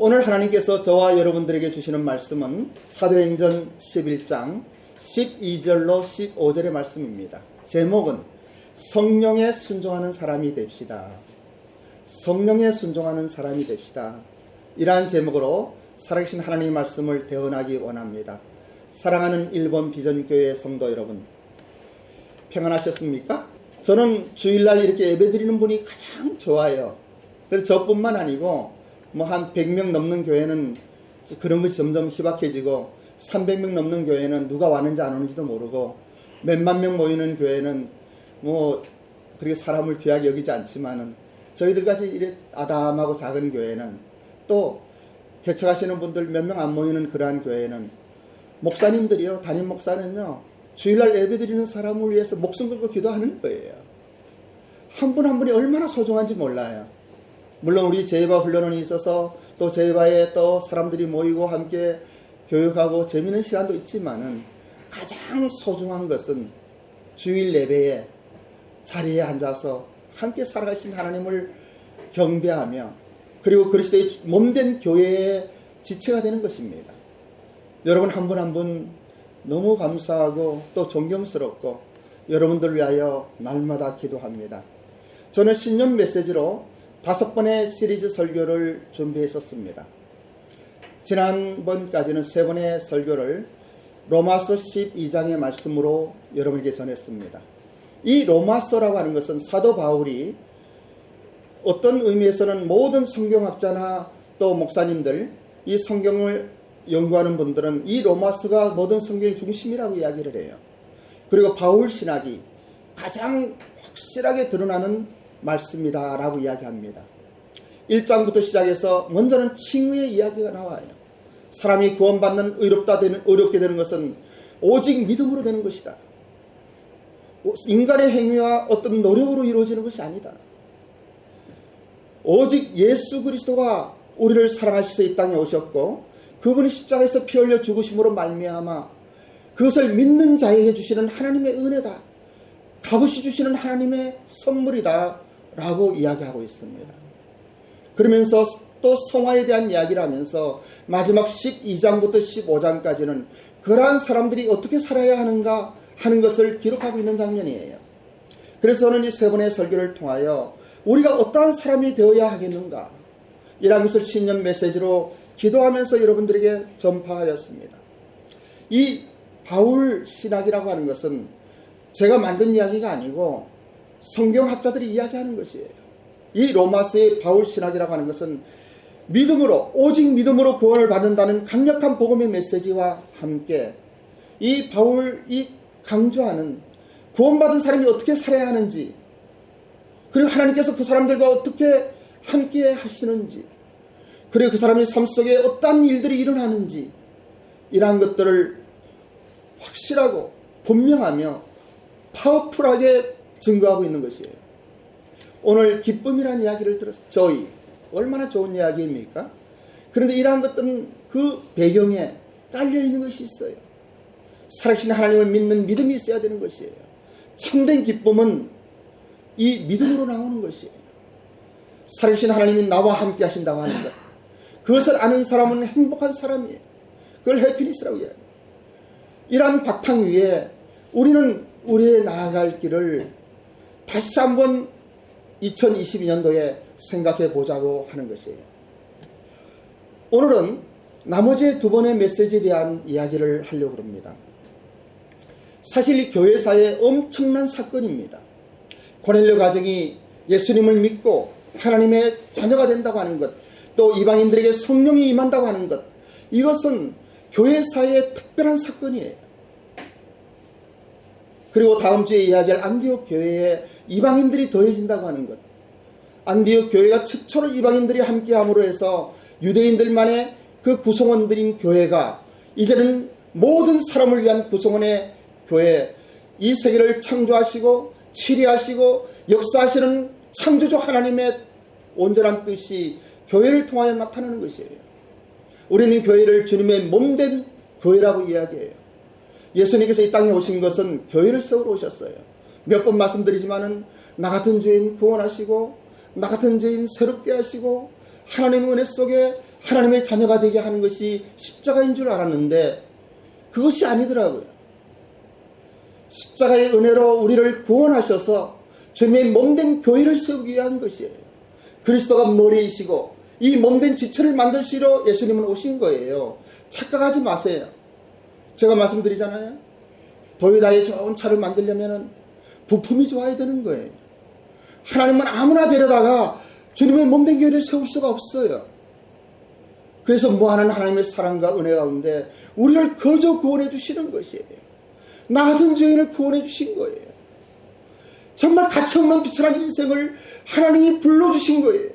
오늘 하나님께서 저와 여러분들에게 주시는 말씀은 사도행전 11장 12절로 15절의 말씀입니다. 제목은 성령에 순종하는 사람이 됩시다. 성령에 순종하는 사람이 됩시다. 이러한 제목으로 살아계신 하나님의 말씀을 대언하기 원합니다. 사랑하는 일본 비전교회 성도 여러분, 평안하셨습니까? 저는 주일날 이렇게 예배드리는 분이 가장 좋아요. 그래서 저뿐만 아니고 한 100명 넘는 교회는 그런 것이 점점 희박해지고 300명 넘는 교회는 누가 왔는지 안 오는지도 모르고 몇만 명 모이는 교회는 그렇게 사람을 귀하게 여기지 않지만은 저희들같이 이래 아담하고 작은 교회는 또 개척하시는 분들 몇 명 안 모이는 그러한 교회는 목사님들이요, 담임 목사는요, 주일날 예배드리는 사람을 위해서 목숨 걸고 기도하는 거예요. 한 분 한 분이 얼마나 소중한지 몰라요. 물론 우리 제이바 훈련원이 있어서 또 제이바에 또 사람들이 모이고 함께 교육하고 재미있는 시간도 있지만은 가장 소중한 것은 주일 예배에 자리에 앉아서 함께 살아가신 하나님을 경배하며 그리고 그리스도의 몸된 교회의 지체가 되는 것입니다. 여러분 한 분 한 분 너무 감사하고 또 존경스럽고 여러분들 위하여 날마다 기도합니다. 저는 신년 메시지로 5번의 시리즈 설교를 준비했었습니다. 지난번까지는 3번의 설교를 로마서 12장의 말씀으로 여러분에게 전했습니다. 이 로마서라고 하는 것은 사도 바울이 어떤 의미에서는 모든 성경학자나 또 목사님들, 이 성경을 연구하는 분들은 이 로마서가 모든 성경의 중심이라고 이야기를 해요. 그리고 바울 신학이 가장 확실하게 드러나는 말씀이다 라고 이야기합니다. 1장부터 시작해서 먼저는 칭의의 이야기가 나와요. 사람이 구원받는 어렵게 되는 것은 오직 믿음으로 되는 것이다. 인간의 행위와 어떤 노력으로 이루어지는 것이 아니다. 오직 예수 그리스도가 우리를 사랑하셔서 이 땅에 오셨고 그분이 십자가에서 피 흘려 죽으심으로 말미암아 그것을 믿는 자에게 주시는 하나님의 은혜다. 값없이 주시는 하나님의 선물이다 라고 이야기하고 있습니다. 그러면서 또 성화에 대한 이야기를 하면서 마지막 12장부터 15장까지는 그러한 사람들이 어떻게 살아야 하는가 하는 것을 기록하고 있는 장면이에요. 그래서 저는 이 3번의 설교를 통하여 우리가 어떠한 사람이 되어야 하겠는가 이런 것을 신년 메시지로 기도하면서 여러분들에게 전파하였습니다. 이 바울 신학이라고 하는 것은 제가 만든 이야기가 아니고 성경학자들이 이야기하는 것이에요. 이 로마서의 바울 신학이라고 하는 것은 믿음으로, 오직 믿음으로 구원을 받는다는 강력한 복음의 메시지와 함께 이 바울이 강조하는 구원받은 사람이 어떻게 살아야 하는지, 그리고 하나님께서 그 사람들과 어떻게 함께 하시는지, 그리고 그 사람의 삶 속에 어떤 일들이 일어나는지, 이러한 것들을 확실하고 분명하며 파워풀하게 증거하고 있는 것이에요. 오늘 기쁨이라는 이야기를 들었어요. 저희 얼마나 좋은 이야기입니까? 그런데 이러한 것들은 그 배경에 깔려 있는 것이 있어요. 살아계신 하나님을 믿는 믿음이 있어야 되는 것이에요. 참된 기쁨은 이 믿음으로 나오는 것이에요. 살아계신 하나님이 나와 함께 하신다고 하는 것, 그것을 아는 사람은 행복한 사람이에요. 그걸 해피니스라고 이야기해요. 이러한 바탕 위에 우리는 우리의 나아갈 길을 다시 한번 2022년도에 생각해 보자고 하는 것이에요. 오늘은 나머지 2번의 메시지에 대한 이야기를 하려고 합니다. 사실 이 교회사의 엄청난 사건입니다. 고넬료 가정이 예수님을 믿고 하나님의 자녀가 된다고 하는 것, 또 이방인들에게 성령이 임한다고 하는 것, 이것은 교회사의 특별한 사건이에요. 그리고 다음 주에 이야기할 안디옥 교회에 이방인들이 더해진다고 하는 것, 안디옥 교회가 최초로 이방인들이 함께함으로 해서 유대인들만의 그 구성원들인 교회가 이제는 모든 사람을 위한 구성원의 교회, 이 세계를 창조하시고 치리하시고 역사하시는 창조주 하나님의 온전한 뜻이 교회를 통하여 나타나는 것이에요. 우리는 교회를 주님의 몸된 교회라고 이야기해요. 예수님께서 이 땅에 오신 것은 교회를 세우러 오셨어요. 몇 번 말씀드리지만은 나 같은 죄인 구원하시고 나 같은 죄인 새롭게 하시고 하나님의 은혜 속에 하나님의 자녀가 되게 하는 것이 십자가인 줄 알았는데 그것이 아니더라고요. 십자가의 은혜로 우리를 구원하셔서 주님의 몸된 교회를 세우기 위한 것이에요. 그리스도가 머리이시고 이 몸된 지체를 만드시러 예수님은 오신 거예요. 착각하지 마세요. 제가 말씀드리잖아요. 도요타의 좋은 차를 만들려면 부품이 좋아야 되는 거예요. 하나님은 아무나 데려다가 주님의 몸된 교회를 세울 수가 없어요. 그래서 무한한 하나님의 사랑과 은혜 가운데 우리를 거저 구원해 주시는 것이에요. 나 같은 죄인을 구원해 주신 거예요. 정말 가치없는 비천한 인생을 하나님이 불러주신 거예요.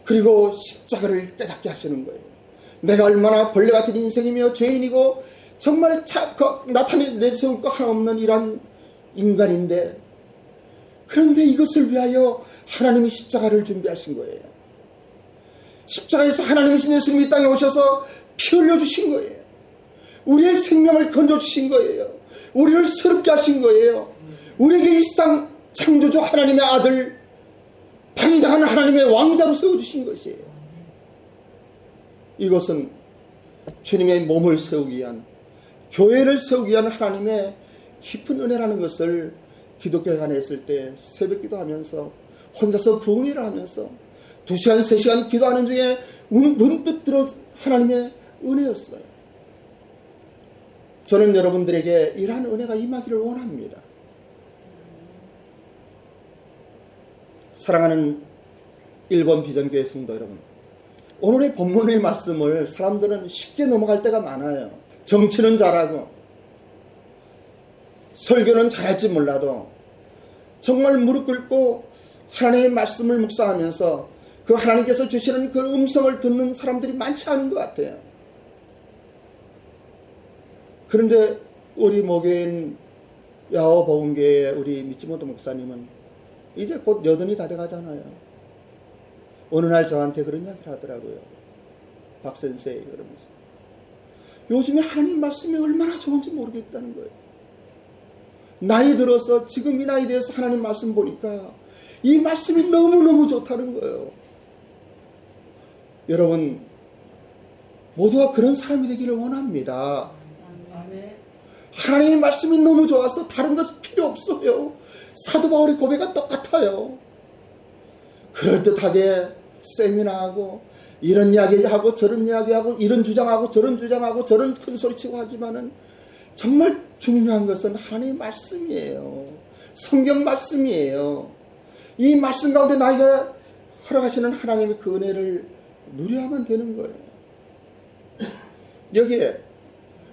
그리고 십자가를 깨닫게 하시는 거예요. 내가 얼마나 벌레 같은 인생이며 죄인이고 정말 내세울 거 하나 없는 이런 인간인데, 그런데 이것을 위하여 하나님이 십자가를 준비하신 거예요. 십자가에서 하나님이신 예수님이 이 땅에 오셔서 피 흘려주신 거예요. 우리의 생명을 건져주신 거예요. 우리를 새롭게 하신 거예요. 우리에게 이 세상 창조주 하나님의 아들, 당당한 하나님의 왕자로 세워주신 것이에요. 이것은 주님의 몸을 세우기 위한, 교회를 세우기 위한 하나님의 깊은 은혜라는 것을 기독교에 관해 있을 때 새벽 기도하면서 혼자서 부흥회를 하면서 2시간 3시간 기도하는 중에 문득 들어 하나님의 은혜였어요. 저는 여러분들에게 이러한 은혜가 임하기를 원합니다. 사랑하는 일본 비전교회 성도 여러분, 오늘의 본문의 말씀을 사람들은 쉽게 넘어갈 때가 많아요. 정치는 잘하고 설교는 잘할지 몰라도 정말 무릎 꿇고 하나님의 말씀을 묵상하면서 그 하나님께서 주시는 그 음성을 듣는 사람들이 많지 않은 것 같아요. 그런데 우리 모교인 야호보훈교회 우리 미츠모토 목사님은 이제 곧 80이 다 돼가잖아요. 어느 날 저한테 그런 이야기를 하더라고요. 박 선생이 그러면서 요즘에 하나님 말씀이 얼마나 좋은지 모르겠다는 거예요. 나이 들어서 지금 이 나이 돼서 하나님 말씀 보니까 이 말씀이 너무너무 좋다는 거예요. 여러분 모두가 그런 사람이 되기를 원합니다. 하나님의 말씀이 너무 좋아서 다른 것 필요 없어요. 사도 바울의 고백과 똑같아요. 그럴듯하게 세미나하고 이런 이야기하고 저런 이야기하고 이런 주장하고 저런 주장하고 저런 큰 소리치고 하지만은 정말 중요한 것은 하나님의 말씀이에요. 성경 말씀이에요. 이 말씀 가운데 나에게 허락하시는 하나님의 그 은혜를 누려야만 되는 거예요. 여기에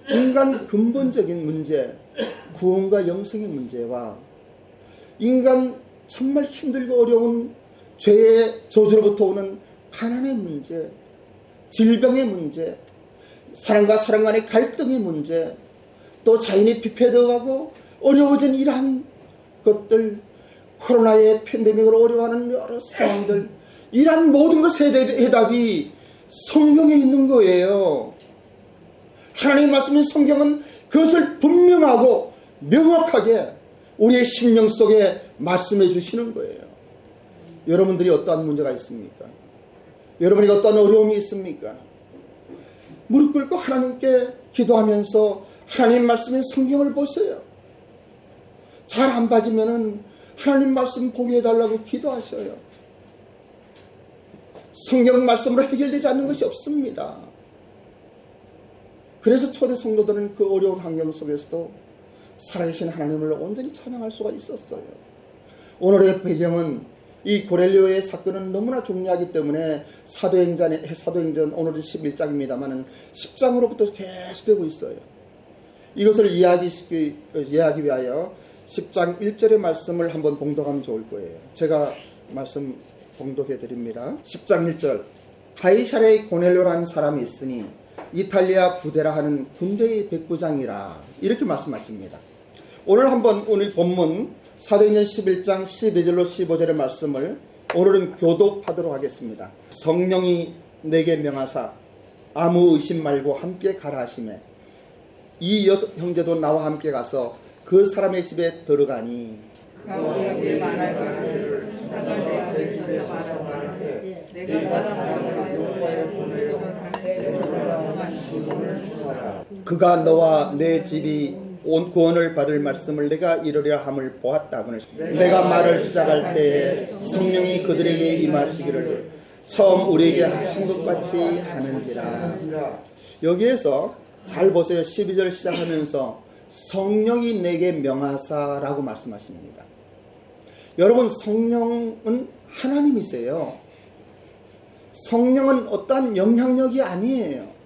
인간 근본적인 문제, 구원과 영생의 문제와 인간 정말 힘들고 어려운 죄의 저주로부터 오는 가난의 문제, 질병의 문제, 사람과 사람 간의 갈등의 문제, 또 자연이 피폐되어가고 어려워진 이러한 것들, 코로나의 팬데믹으로 어려워하는 여러 상황들, 이러한 모든 것의 해답이 성경에 있는 거예요. 하나님의 말씀인 성경은 그것을 분명하고 명확하게 우리의 심령 속에 말씀해 주시는 거예요. 여러분들이 어떠한 문제가 있습니까? 여러분에게 어떠한 어려움이 있습니까? 무릎 꿇고 하나님께 기도하면서 하나님 말씀인 성경을 보세요. 잘 안 봐지면은 하나님 말씀 보게 해달라고 기도하셔요. 성경 말씀으로 해결되지 않는 것이 없습니다. 그래서 초대 성도들은 그 어려운 환경 속에서도 살아계신 하나님을 온전히 찬양할 수가 있었어요. 오늘의 배경은 이 고넬료의 사건은 너무나 중요하기 때문에 사도행전 오늘은 11장입니다만 10장으로부터 계속되고 있어요. 이것을 이해하기 위하여 10장 1절의 말씀을 한번 봉독하면 좋을 거예요. 제가 말씀 봉독해 드립니다. 10장 1절, 가이사랴의 고넬료라는 사람이 있으니 이탈리아 부대라 하는 군대의 백부장이라, 이렇게 말씀하십니다. 오늘 본문 사도행전 11장 12절로 15절의 말씀을 오늘은 교독하도록 하겠습니다. 성령이 내게 명하사 아무 의심 말고 함께 가라 하시매 이 여섯 형제도 나와 함께 가서 그 사람의 집에 들어가니 내가 그가 너와 내 집이 온 구원을 받을 말씀을 내가 이루려 함을 보았다. 내가 말을 시작할 때에 성령이 그들에게 임하시기를 처음 우리에게 하신 것 같이 하는지라. 여기에서 잘 보세요. 12절 시작하면서 성령이 내게 명하사라고 말씀하십니다. 여러분, 성령은 하나님이세요. 성령은 어떠한 영향력이 아니에요.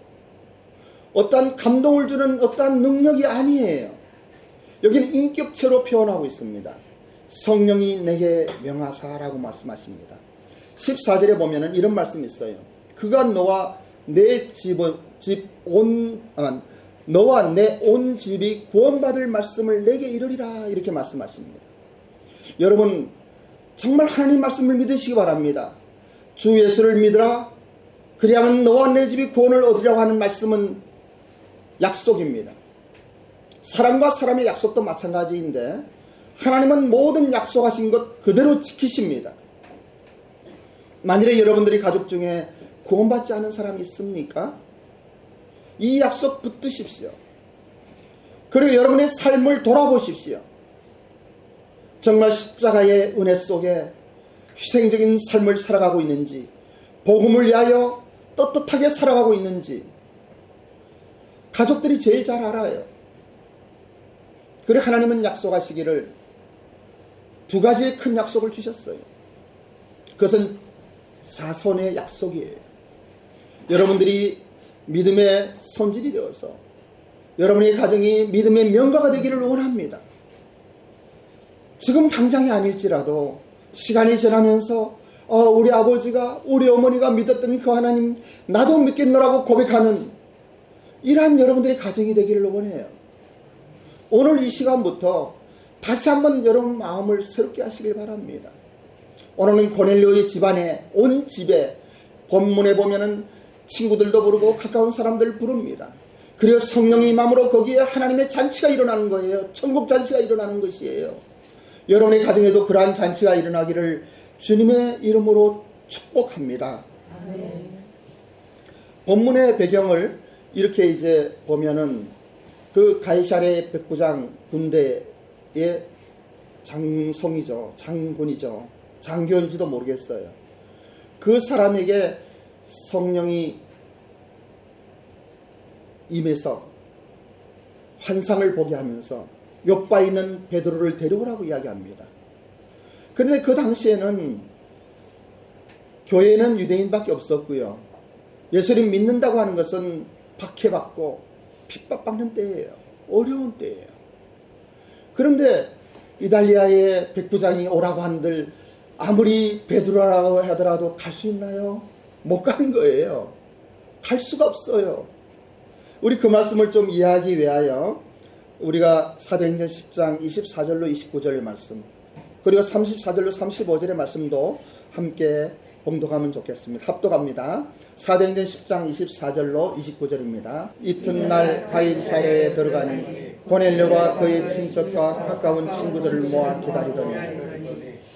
어떠한 감동을 주는 어떠한 능력이 아니에요. 여기는 인격체로 표현하고 있습니다. 성령이 내게 명하사라고 말씀하십니다. 14절에 보면은 이런 말씀이 있어요. 그가 너와 내 너와 내 온 집이 구원받을 말씀을 내게 이르리라, 이렇게 말씀하십니다. 여러분, 정말 하나님 말씀을 믿으시기 바랍니다. 주 예수를 믿으라, 그리하면 너와 내 집이 구원을 얻으려고 하는 말씀은 약속입니다. 사람과 사람의 약속도 마찬가지인데 하나님은 모든 약속하신 것 그대로 지키십니다. 만일에 여러분들이 가족 중에 구원받지 않은 사람이 있습니까? 이 약속 붙드십시오. 그리고 여러분의 삶을 돌아보십시오. 정말 십자가의 은혜 속에 희생적인 삶을 살아가고 있는지, 복음을 위하여 떳떳하게 살아가고 있는지 가족들이 제일 잘 알아요. 그리고 하나님은 약속하시기를 두 가지의 큰 약속을 주셨어요. 그것은 자손의 약속이에요. 여러분들이 믿음의 손질이 되어서 여러분의 가정이 믿음의 명가가 되기를 원합니다. 지금 당장이 아닐지라도 시간이 지나면서 우리 아버지가, 우리 어머니가 믿었던 그 하나님 나도 믿겠노라고 고백하는 이러한 여러분들의 가정이 되기를 원해요. 오늘 이 시간부터 다시 한번 여러분 마음을 새롭게 하시길 바랍니다. 오늘은 고넬료의 집안에, 온 집에, 본문에 보면은 친구들도 부르고 가까운 사람들을 부릅니다. 그리고 성령의 임함으로 거기에 하나님의 잔치가 일어나는 거예요. 천국 잔치가 일어나는 것이에요. 여러분의 가정에도 그러한 잔치가 일어나기를 주님의 이름으로 축복합니다. 본문의 배경을 이렇게 이제 보면은 그 가이사랴 백부장 군대의 장성이죠. 장군이죠. 장교인지도 모르겠어요. 그 사람에게 성령이 임해서 환상을 보게 하면서 요바에 있는 베드로를 데려오라고 이야기합니다. 그런데 그 당시에는 교회에는 유대인밖에 없었고요. 예수님 믿는다고 하는 것은 박해받고 핍박받는 때예요. 어려운 때예요. 그런데 이달리아의 백부장이 오라고 한들 아무리 베드로라고 하더라도 갈 수 있나요? 못 가는 거예요. 갈 수가 없어요. 우리 그 말씀을 좀 이해하기 위하여 우리가 사도행전 10장 24절로 29절의 말씀, 그리고 34절로 35절의 말씀도 함께 봉독하면 좋겠습니다. 합독합니다. 사도행전 10장 24절로 29절입니다. 이튿날 가이사랴에 들어가니 고넬료가 그의 친척과 가까운 친구들을 모아 기다리더니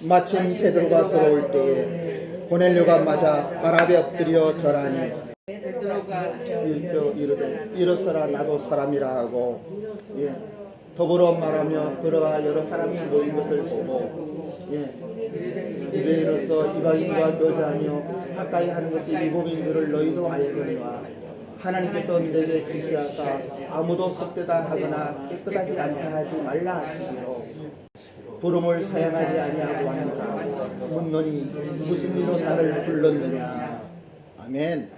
마침 베드로가 들어올 때에 고넬료가 맞아 발 앞에 엎드려 절하니 이르되 일어서라 나도 사람이라 하고 더불어 말하며 들어가 여러 사람이 모인 것을 보고 유대인으로서 이방인과 교제하며 가까이 하는 것이 일곱인들을 너희도 알거니와 하나님께서 내게 지시하사 아무도 속되다 하거나 깨끗하지 않다 하지 말라 하시기로 부름을 사양하지 아니하고 하노라. 묻노니 무슨 일로 나를 불렀느냐. 아멘.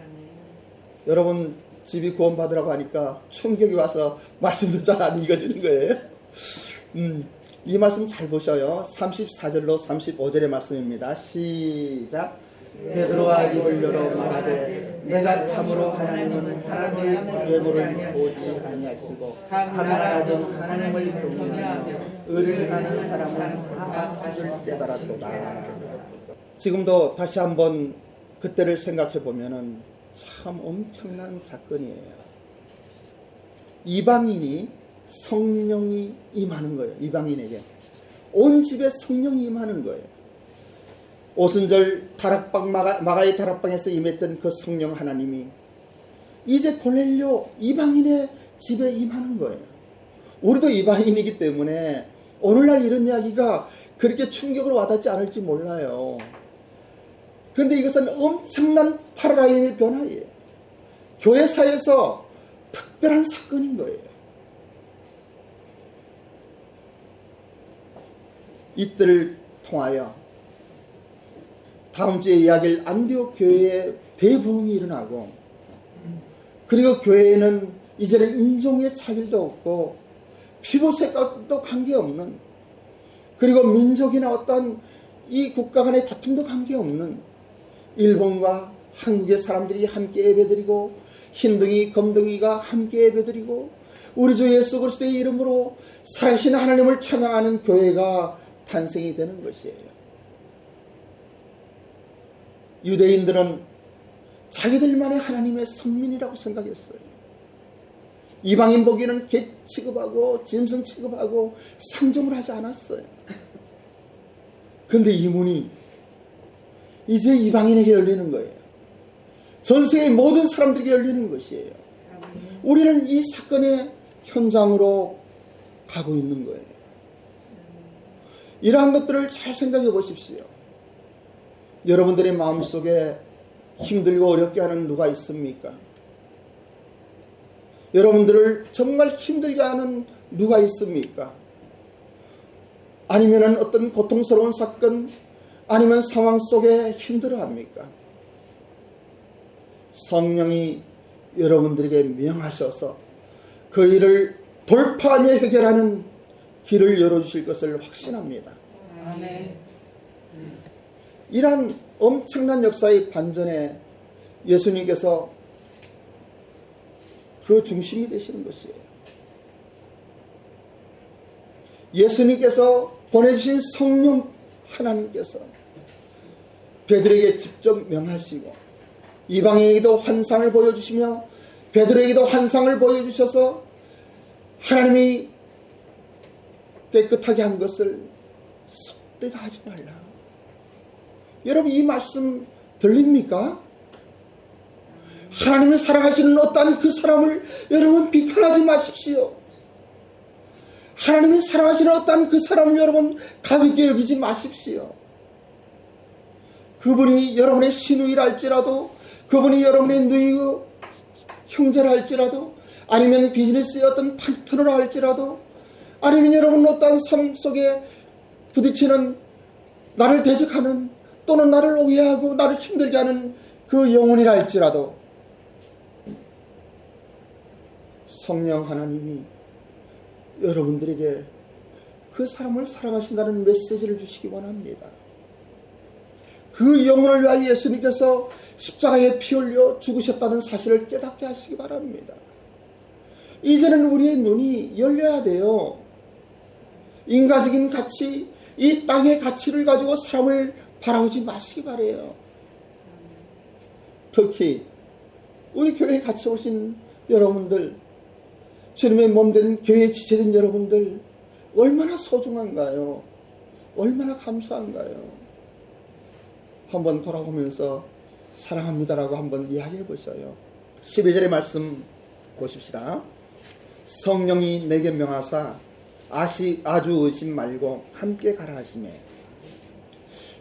여러분 집이 구원받으라고 하니까 충격이 와서 말씀도 잘 안 읽어지는 거예요. 이 말씀 잘 보셔요. 34절로 35절의 말씀입니다. 시작. 베드로가 입을 열어 말하되 내가 참으로 하나님은 사람의 외모를 보지 아니하시고 하나 가진 하나님의 경륜이며 의를 하는 사람은 다 받을 깨달았도다. 지금도 다시 한번 그때를 생각해 보면은 참 엄청난 사건이에요. 이방인이 성령이 임하는 거예요. 이방인에게 온 집에 성령이 임하는 거예요. 오순절 다락방 마가의 다락방에서 임했던 그 성령 하나님이 이제 고넬료 이방인의 집에 임하는 거예요. 우리도 이방인이기 때문에 오늘날 이런 이야기가 그렇게 충격으로 와닿지 않을지 몰라요. 그런데 이것은 엄청난 파라다임의 변화예요. 교회사에서 특별한 사건인 거예요. 이때를 통하여 다음 주에 이야기할 안디옥 교회에 대부흥이 일어나고, 그리고 교회에는 이제는 인종의 차별도 없고 피부 색깔도 관계없는, 그리고 민족이나 어떤 이 국가 간의 다툼도 관계없는 일본과 한국의 사람들이 함께 예배드리고 흰둥이 검둥이가 함께 예배드리고 우리 주 예수 그리스도의 이름으로 살아계신 하나님을 찬양하는 교회가 탄생이 되는 것이에요. 유대인들은 자기들만의 하나님의 선민이라고 생각했어요. 이방인 보기에는 개 취급하고 짐승 취급하고 상종을 하지 않았어요. 그런데 이 문이 이제 이방인에게 열리는 거예요. 전 세계의 모든 사람들에게 열리는 것이에요. 우리는 이 사건의 현장으로 가고 있는 거예요. 이러한 것들을 잘 생각해 보십시오. 여러분들의 마음속에 힘들고 어렵게 하는 누가 있습니까? 여러분들을 정말 힘들게 하는 누가 있습니까? 아니면 어떤 고통스러운 사건, 아니면 상황 속에 힘들어합니까? 성령이 여러분들에게 명하셔서 그 일을 돌파하며 해결하는 길을 열어주실 것을 확신합니다. 아멘. 이러한 엄청난 역사의 반전에 예수님께서 그 중심이 되시는 것이에요. 예수님께서 보내주신 성령 하나님께서 베드로에게 직접 명하시고 이방인에게도 환상을 보여주시며 베드로에게도 환상을 보여주셔서 하나님이 깨끗하게 한 것을 속되다 하지 말라. 여러분, 이 말씀 들립니까? 하나님의 사랑하시는 어떠한 그 사람을 여러분 비판하지 마십시오. 하나님이 사랑하시는 어떠한 그 사람을 여러분 가볍게 여기지 마십시오. 그분이 여러분의 시누이라 할지라도, 그분이 여러분의 누이 형제라 할지라도, 아니면 비즈니스의 어떤 파트너라 할지라도, 아니면 여러분 어떠한 삶 속에 부딪히는, 나를 대적하는, 또는 나를 오해하고 나를 힘들게 하는 그 영혼이라 할지라도 성령 하나님이 여러분들에게 그 사람을 사랑하신다는 메시지를 주시기 원합니다. 그 영혼을 위하여 예수님께서 십자가에 피 흘려 죽으셨다는 사실을 깨닫게 하시기 바랍니다. 이제는 우리의 눈이 열려야 돼요. 인간적인 가치, 이 땅의 가치를 가지고 사람을 바라보지 마시기 바래요. 특히 우리 교회에 같이 오신 여러분들, 주님의 몸된 교회에 지체된 여러분들 얼마나 소중한가요? 얼마나 감사한가요? 한번 돌아보면서 사랑합니다라고 한번 이야기해 보셔요. 12절의 말씀 보십시다. 성령이 내게 명하사 아주 의심 말고 함께 가라 하시매.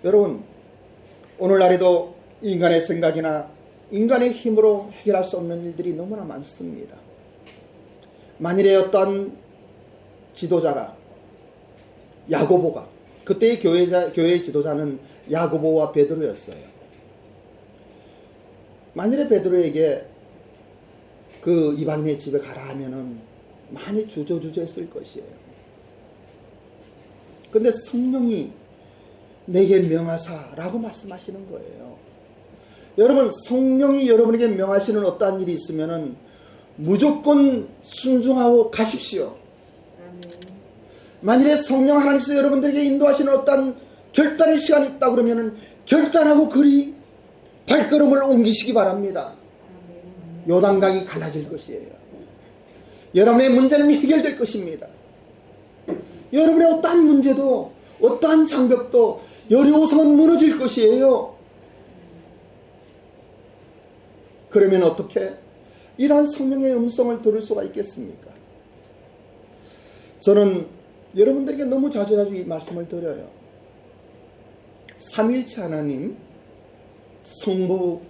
여러분, 오늘날에도 인간의 생각이나 인간의 힘으로 해결할 수 없는 일들이 너무나 많습니다. 만일에 어떤 지도자가, 야고보가, 그때의 교회의 지도자는 야고보와 베드로였어요. 만일에 베드로에게 그 이방인의 집에 가라 하면은 많이 주저주저했을 것이에요. 그런데 성령이 내게 명하사라고 말씀하시는 거예요. 여러분, 성령이 여러분에게 명하시는 어떠한 일이 있으면은 무조건 순종하고 가십시오. 만일에 성령 하나님께서 여러분들에게 인도하시는 어떠한 결단의 시간이 있다 그러면은 결단하고 그리 발걸음을 옮기시기 바랍니다. 요단강이 갈라질 것이에요. 여러분의 문제는 해결될 것입니다. 여러분의 어떠한 문제도, 어떠한 장벽도 여리고성은 무너질 것이에요. 그러면 어떻게 이러한 성령의 음성을 들을 수가 있겠습니까? 저는 여러분들에게 너무 자주 이 말씀을 드려요. 삼위일체 하나님, 성부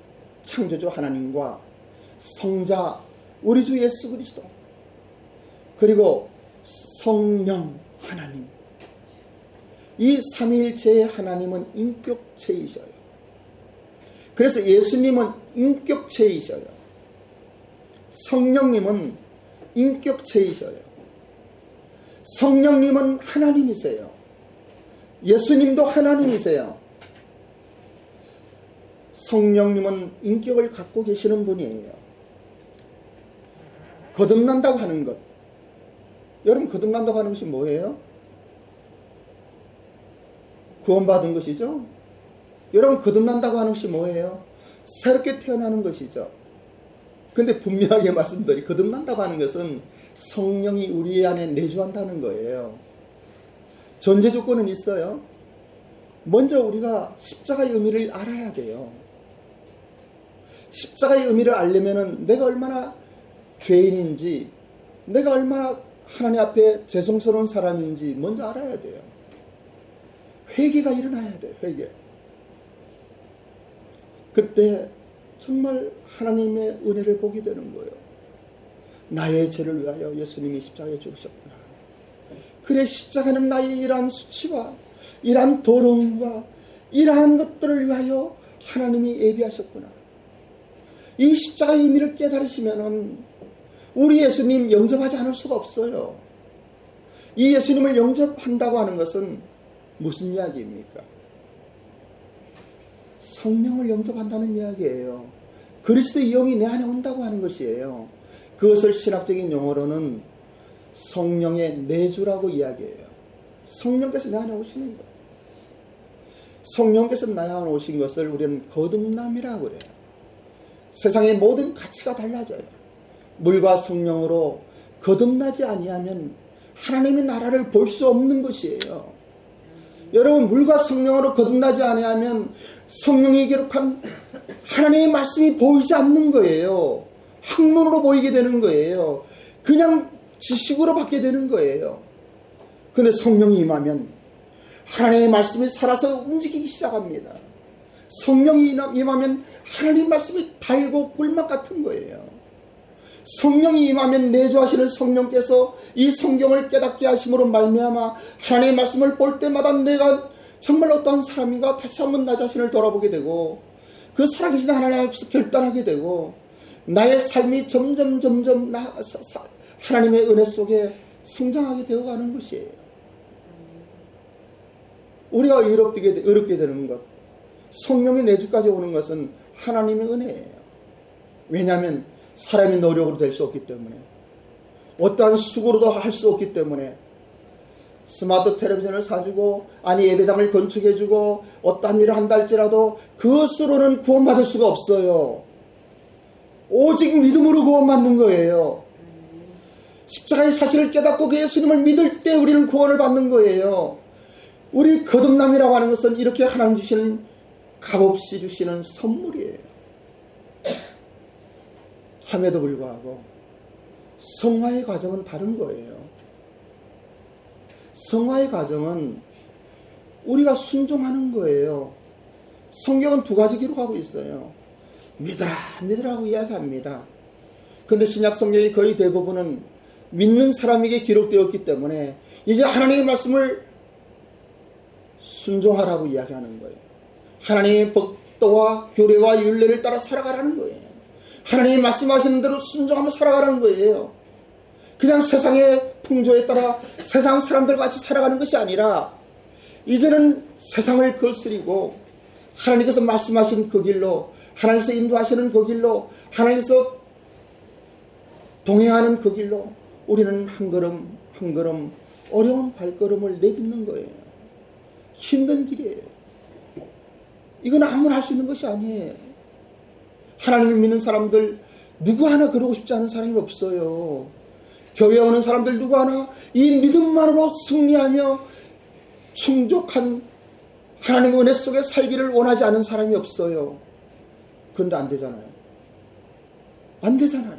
창조주 하나님과 성자 우리 주 예수 그리스도, 그리고 성령 하나님, 이 삼위일체의 하나님은 인격체이셔요. 그래서 예수님은 인격체이셔요. 성령님은 인격체이셔요. 성령님은 하나님이세요. 예수님도 하나님이세요. 성령님은 인격을 갖고 계시는 분이에요. 거듭난다고 하는 것, 여러분 거듭난다고 하는 것이 뭐예요? 구원받은 것이죠. 여러분 거듭난다고 하는 것이 뭐예요? 새롭게 태어나는 것이죠. 근데 분명하게 말씀드리, 거듭난다고 하는 것은 성령이 우리 안에 내주한다는 거예요. 전제 조건은 있어요. 먼저 우리가 십자가의 의미를 알아야 돼요. 십자가의 의미를 알려면은 내가 얼마나 죄인인지, 내가 얼마나 하나님 앞에 죄송스러운 사람인지 먼저 알아야 돼요. 회개가 일어나야 돼요. 회개. 그때 정말 하나님의 은혜를 보게 되는 거예요. 나의 죄를 위하여 예수님이 십자가에 죽으셨구나. 그래, 십자가는 나의 이러한 수치와 이러한 더러움과 이러한 것들을 위하여 하나님이 예비하셨구나. 이 십자가의 의미를 깨달으시면은 우리 예수님 영접하지 않을 수가 없어요. 이 예수님을 영접한다고 하는 것은 무슨 이야기입니까? 성령을 영접한다는 이야기예요. 그리스도의 영이 내 안에 온다고 하는 것이에요. 그것을 신학적인 용어로는 성령의 내주라고 이야기해요. 성령께서 내 안에 오시는 거예요. 성령께서 내 안에 오신 것을 우리는 거듭남이라고 그래요. 세상의 모든 가치가 달라져요. 물과 성령으로 거듭나지 아니하면 하나님의 나라를 볼 수 없는 것이에요. 여러분, 물과 성령으로 거듭나지 아니하면 성령이 기록한 하나님의 말씀이 보이지 않는 거예요. 학문으로 보이게 되는 거예요. 그냥 지식으로 받게 되는 거예요. 근데 성령이 임하면 하나님의 말씀이 살아서 움직이기 시작합니다. 성령이 임하면 하나님의 말씀이 달고 꿀맛 같은 거예요. 성령이 임하면 내주하시는 성령께서 이 성경을 깨닫게 하심으로 말미암아 하나님의 말씀을 볼 때마다 내가 정말 어떠한 사람인가 다시 한번 나 자신을 돌아보게 되고, 그 살아계신 하나님 앞에서 결단하게 되고, 나의 삶이 점점 하나님의 은혜 속에 성장하게 되어가는 것이에요. 우리가 어렵게 되는 것, 성령의 내주까지 오는 것은 하나님의 은혜예요. 왜냐하면 사람의 노력으로 될 수 없기 때문에, 어떠한 수고로도 할 수 없기 때문에, 스마트 텔레비전을 사주고 아니 예배당을 건축해주고 어떠한 일을 한다 할지라도 그것으로는 구원받을 수가 없어요. 오직 믿음으로 구원받는 거예요. 십자가의 사실을 깨닫고 그 예수님을 믿을 때 우리는 구원을 받는 거예요. 우리 거듭남이라고 하는 것은 이렇게 하나님 주시는, 값없이 주시는 선물이에요. 함에도 불구하고 성화의 과정은 다른 거예요. 성화의 과정은 우리가 순종하는 거예요. 성경은 두 가지 기록하고 있어요. 믿으라고 이야기합니다. 그런데 신약 성경이 거의 대부분은 믿는 사람에게 기록되었기 때문에 이제 하나님의 말씀을 순종하라고 이야기하는 거예요. 하나님의 법도와 규례와 율례를 따라 살아가라는 거예요. 하나님이 말씀하시는 대로 순종하며 살아가라는 거예요. 그냥 세상의 풍조에 따라 세상 사람들과 같이 살아가는 것이 아니라 이제는 세상을 거스리고 하나님께서 말씀하신 그 길로, 하나님께서 인도하시는 그 길로, 하나님께서 동행하는 그 길로 우리는 한 걸음 한 걸음 어려운 발걸음을 내딛는 거예요. 힘든 길이에요. 이건 아무나 할 수 있는 것이 아니에요. 하나님을 믿는 사람들 누구 하나 그러고 싶지 않은 사람이 없어요. 교회에 오는 사람들 누구 하나 이 믿음만으로 승리하며 충족한 하나님 은혜 속에 살기를 원하지 않은 사람이 없어요. 그런데 안 되잖아요. 안 되잖아요.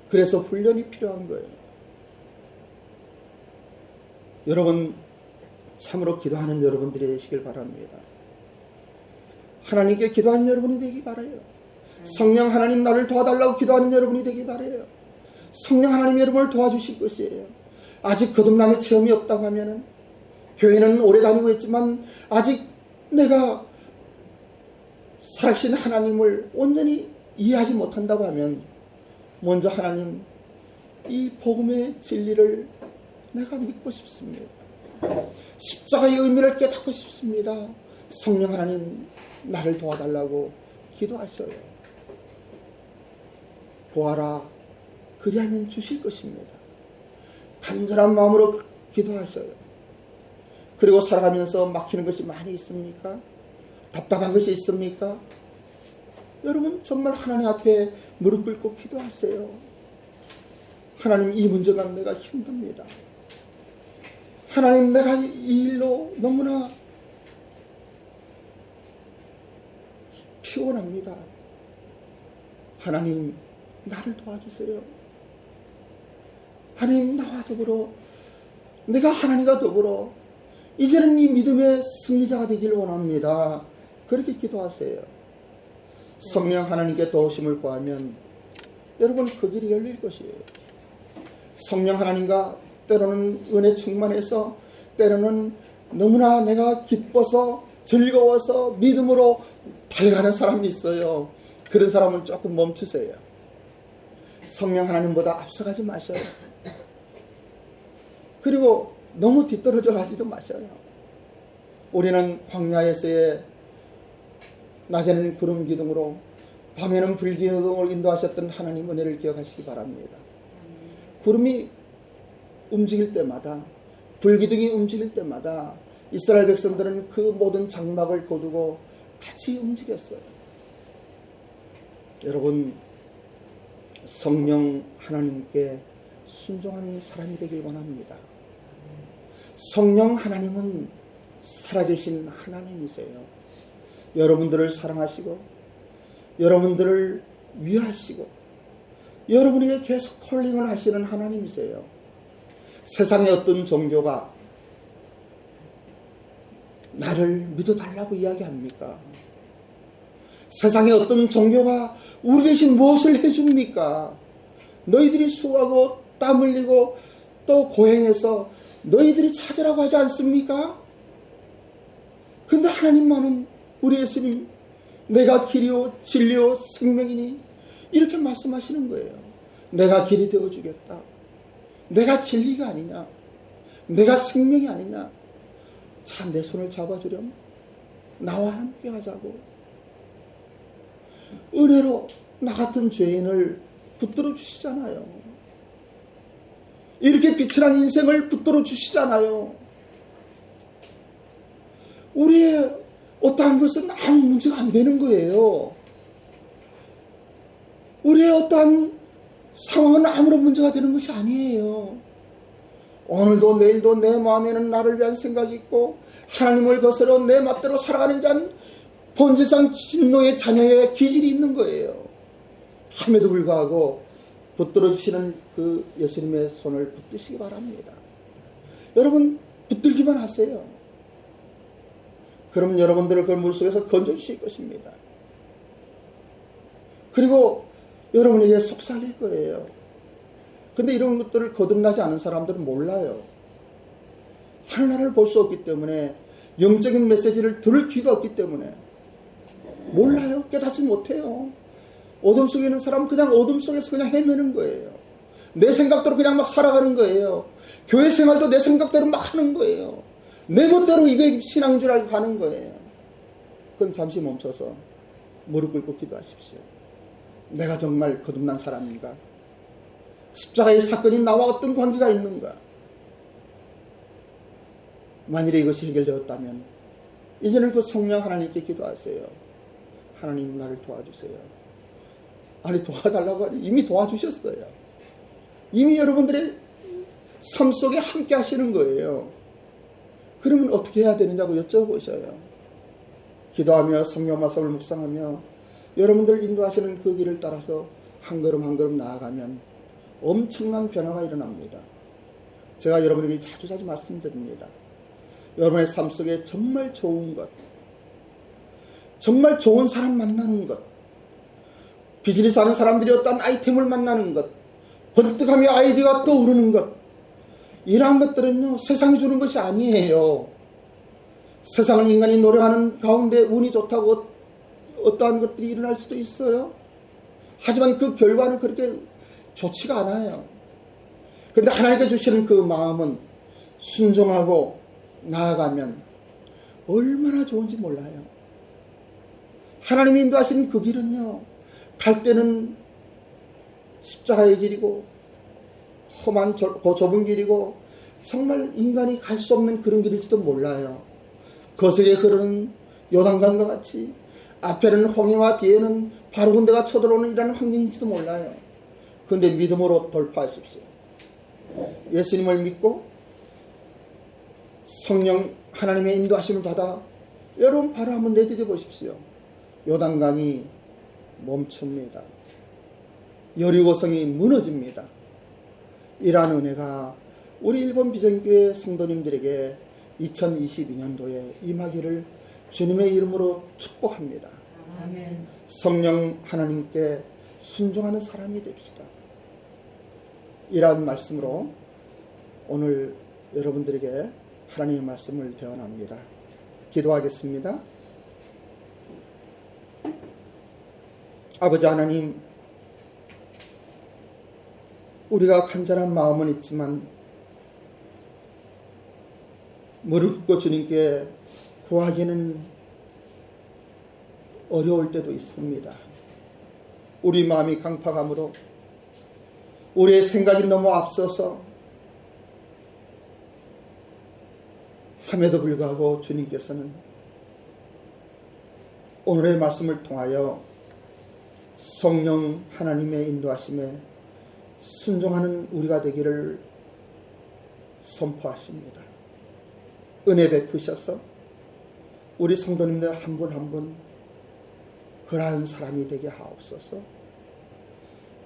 그래서 훈련이 필요한 거예요. 여러분, 참으로 기도하는 여러분들이 되시길 바랍니다. 하나님께 기도하는 여러분이 되기 바라요. 성령 하나님 나를 도와달라고 기도하는 여러분이 되기 바라요. 성령 하나님 여러분을 도와주실 것이에요. 아직 거듭남의 체험이 없다고 하면은, 교회는 오래 다니고 있지만 아직 내가 살아계신 하나님을 온전히 이해하지 못한다고 하면, 먼저 하나님, 이 복음의 진리를 내가 믿고 싶습니다. 십자가의 의미를 깨닫고 싶습니다. 성령 하나님 나를 도와달라고 기도하셔요. 보아라, 그리하면 주실 것입니다. 간절한 마음으로 기도하셔요. 그리고 살아가면서 막히는 것이 많이 있습니까? 답답한 것이 있습니까? 여러분, 정말 하나님 앞에 무릎 꿇고 기도하세요. 하나님, 이 문제가 내가 힘듭니다. 하나님, 내가 이 일로 너무나 피곤합니다. 하나님, 나를 도와주세요. 하나님, 나와 더불어, 내가 하나님과 더불어 이제는 이 믿음의 승리자가 되길 원합니다. 그렇게 기도하세요. 성령 하나님께 도우심을 구하면 여러분, 그 길이 열릴 것이에요. 성령 하나님과 때로는 은혜 충만해서, 때로는 너무나 내가 기뻐서 즐거워서 믿음으로 달려가는 사람이 있어요. 그런 사람은 조금 멈추세요. 성령 하나님보다 앞서가지 마셔요. 그리고 너무 뒤떨어져 가지도 마셔요. 우리는 광야에서의 낮에는 구름 기둥으로 밤에는 불 기둥으로 인도하셨던 하나님 은혜를 기억하시기 바랍니다. 구름이 움직일 때마다, 불 기둥이 움직일 때마다 이스라엘 백성들은 그 모든 장막을 거두고 같이 움직였어요. 여러분, 성령 하나님께 순종하는 사람이 되길 원합니다. 성령 하나님은 살아계신 하나님이세요. 여러분들을 사랑하시고 여러분들을 위하시고 여러분에게 계속 콜링을 하시는 하나님이세요. 세상의 어떤 종교가 나를 믿어달라고 이야기합니까? 세상의 어떤 종교가 우리 대신 무엇을 해줍니까? 너희들이 수고하고 땀 흘리고 또 고행해서 너희들이 찾으라고 하지 않습니까? 근데 하나님만은, 우리 예수님, 내가 길이요 진리요 생명이니 이렇게 말씀하시는 거예요. 내가 길이 되어주겠다. 내가 진리가 아니냐? 내가 생명이 아니냐? 자, 내 손을 잡아주렴. 나와 함께 하자고. 은혜로 나 같은 죄인을 붙들어 주시잖아요. 이렇게 비천한 인생을 붙들어 주시잖아요. 우리의 어떠한 것은 아무 문제가 안 되는 거예요. 우리의 어떠한 상황은 아무런 문제가 되는 것이 아니에요. 오늘도 내일도 내 마음에는 나를 위한 생각이 있고 하나님을 거스러 내 멋대로 살아가는 이란 본질상 진노의 자녀의 기질이 있는 거예요. 함에도 불구하고 붙들어 주시는 그 예수님의 손을 붙드시기 바랍니다. 여러분, 붙들기만 하세요. 그럼 여러분들을 그 물속에서 건져 주실 것입니다. 그리고 여러분에게 속삭일 거예요. 근데 이런 것들을 거듭나지 않은 사람들은 몰라요. 하나님을 볼 수 없기 때문에, 영적인 메시지를 들을 귀가 없기 때문에 몰라요. 깨닫지 못해요. 어둠 속에 있는 사람은 그냥 어둠 속에서 그냥 헤매는 거예요. 내 생각대로 그냥 막 살아가는 거예요. 교회 생활도 내 생각대로 막 하는 거예요. 내 멋대로 이게 신앙인 줄 알고 가는 거예요. 그건 잠시 멈춰서 무릎 꿇고 기도하십시오. 내가 정말 거듭난 사람인가? 십자가의 사건이 나와 어떤 관계가 있는가? 만일에 이것이 해결되었다면 이제는 그 성령 하나님께 기도하세요. 하나님, 나를 도와주세요. 아니, 도와달라고 하니 이미 도와주셨어요. 이미 여러분들의 삶 속에 함께 하시는 거예요. 그러면 어떻게 해야 되느냐고 여쭤보셔요. 기도하며 성경 말씀을 묵상하며 여러분들 인도하시는 그 길을 따라서 한 걸음 한 걸음 나아가면 엄청난 변화가 일어납니다. 제가 여러분에게 자주 말씀드립니다. 여러분의 삶 속에 정말 좋은 것, 정말 좋은 사람 만나는 것, 비즈니스 하는 사람들이 어떤 아이템을 만나는 것, 번뜩하며 아이디어가 떠오르는 것, 이러한 것들은요, 세상이 주는 것이 아니에요. 세상은 인간이 노력하는 가운데 운이 좋다고 어떠한 것들이 일어날 수도 있어요. 하지만 그 결과는 그렇게 좋지가 않아요. 그런데 하나님께 주시는 그 마음은 순종하고 나아가면 얼마나 좋은지 몰라요. 하나님이 인도하신 그 길은요, 갈 때는 십자가의 길이고 험한 좁은 길이고 정말 인간이 갈 수 없는 그런 길일지도 몰라요. 거세게 흐르는 요단강과 같이 앞에는 홍해와 뒤에는 바로 군대가 쳐들어오는 이런 환경인지도 몰라요. 그런데 믿음으로 돌파하십시오. 예수님을 믿고 성령 하나님의 인도하심을 받아 여러분 바로 한번 내디뎌 보십시오. 요단강이 멈춥니다. 여리고성이 무너집니다. 이러한 은혜가 우리 일본 비전교회 성도님들에게 2022년도에 임하기를 주님의 이름으로 축복합니다. 아멘. 성령 하나님께 순종하는 사람이 됩시다. 이러한 말씀으로 오늘 여러분들에게 하나님의 말씀을 대언합니다. 기도하겠습니다. 아버지 하나님, 우리가 간절한 마음은 있지만 무릎 꿇고 주님께 구하기는 어려울 때도 있습니다. 우리 마음이 강팍함으로 우리의 생각이 너무 앞서서 함에도 불구하고 주님께서는 오늘의 말씀을 통하여 성령 하나님의 인도하심에 순종하는 우리가 되기를 선포하십니다. 은혜 베푸셔서 우리 성도님들 한 분 한 분 그러한 사람이 되게 하옵소서.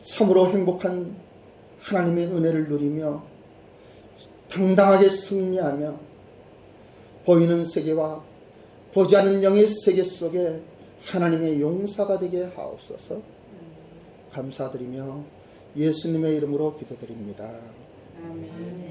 참으로 행복한 하나님의 은혜를 누리며 당당하게 승리하며 보이는 세계와 보지 않는 영의 세계 속에 하나님의 용사가 되게 하옵소서. 감사드리며 예수님의 이름으로 기도드립니다. 아멘.